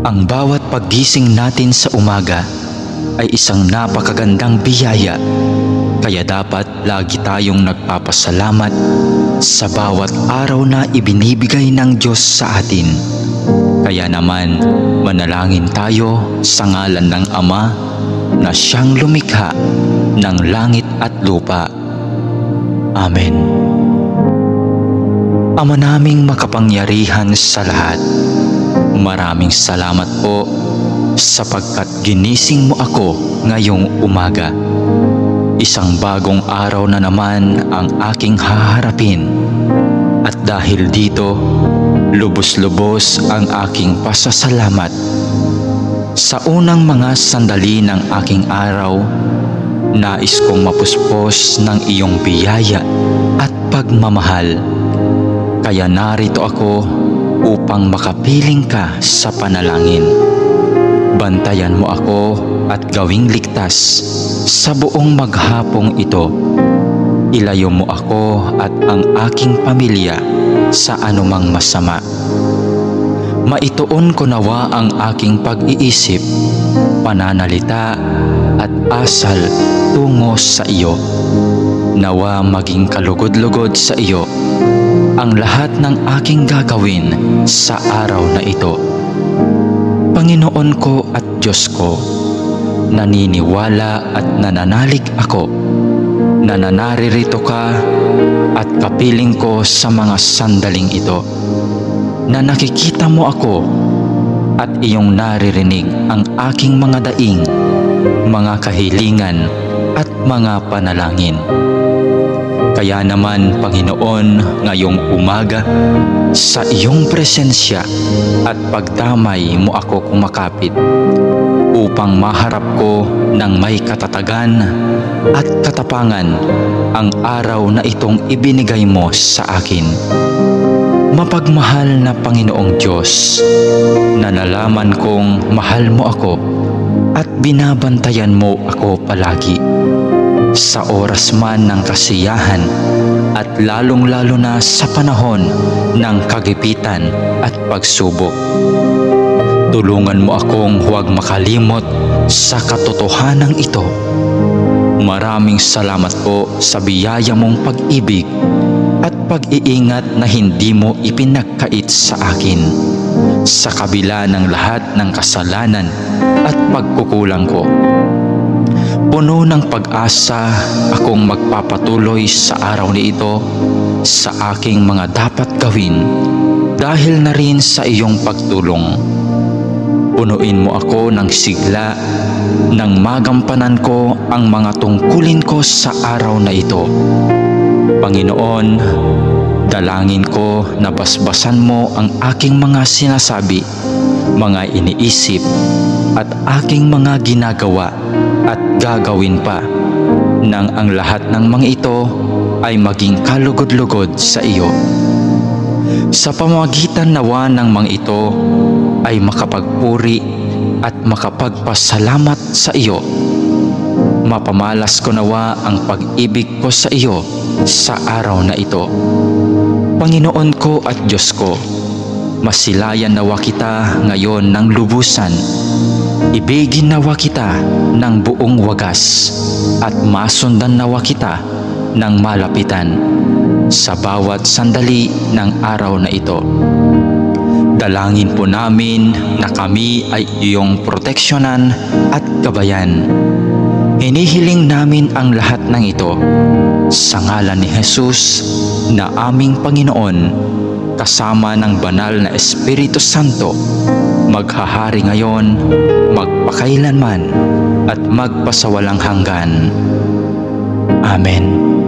Ang bawat paggising natin sa umaga ay isang napakagandang biyaya, kaya dapat lagi tayong nagpapasalamat sa bawat araw na ibinibigay ng Diyos sa atin. Kaya naman, manalangin tayo sa ngalan ng Ama na siyang lumikha ng langit at lupa. Amen. Ama naming makapangyarihan sa lahat, maraming salamat po sapagkat ginising mo ako ngayong umaga. Isang bagong araw na naman ang aking haharapin. At dahil dito, lubos-lubos ang aking pasasalamat. Sa unang mga sandali ng aking araw, nais kong mapuspos ng iyong biyaya at pagmamahal. Kaya narito ako upang makapiling ka sa panalangin. Bantayan mo ako at gawing ligtas sa buong maghapong ito. Ilayo mo ako at ang aking pamilya sa anumang masama. Maituon ko nawa ang aking pag-iisip, pananalita at asal tungo sa iyo. Nawa maging kalugod-lugod sa iyo ang lahat ng aking gagawin sa araw na ito. Panginoon ko at Diyos ko, naniniwala at nananalig ako na naririto ka at kapiling ko sa mga sandaling ito, na nakikita mo ako at iyong naririnig ang aking mga daing, mga kahilingan at mga panalangin. Kaya naman, Panginoon, ngayong umaga, sa iyong presensya at pagdamay mo ako kumakapit upang maharap ko ng may katatagan at katapangan ang araw na itong ibinigay mo sa akin. Mapagmahal na Panginoong Diyos, na nalaman kong mahal mo ako at binabantayan mo ako palagi. Sa oras man ng kasiyahan at lalong-lalo na sa panahon ng kagipitan at pagsubok. Tulungan mo akong huwag makalimot sa katotohanan ito. Maraming salamat po sa biyaya mong pag-ibig at pag-iingat na hindi mo ipinagkait sa akin, sa kabila ng lahat ng kasalanan at pagkukulang ko. Puno ng pag-asa akong magpapatuloy sa araw na ito sa aking mga dapat gawin dahil na rin sa iyong pagtulong. Punuin mo ako ng sigla nang magampanan ko ang mga tungkulin ko sa araw na ito. Panginoon, dalangin ko na basbasan mo ang aking mga sinasabi, mga iniisip at aking mga ginagawa at gagawin pa, nang ang lahat ng mga ito ay maging kalugod-lugod sa iyo. Sa pamamagitan nawa ng mga ito ay makapagpuri at makapagpasalamat sa iyo. Mapamalas ko nawa ang pag-ibig ko sa iyo sa araw na ito. Panginoon ko at Diyos ko, masilayan nawa kita ngayon ng lubusan. Ibigin nawa kita ng buong wagas at masundan nawa kita ng malapitan sa bawat sandali ng araw na ito. Dalangin po namin na kami ay iyong proteksyonan at gabayan. Hinihiling namin ang lahat ng ito sa ngalan ni Jesus na aming Panginoon, kasama ng banal na Espiritu Santo, maghahari ngayon, magpakailanman at magpasawalang hanggan. Amen.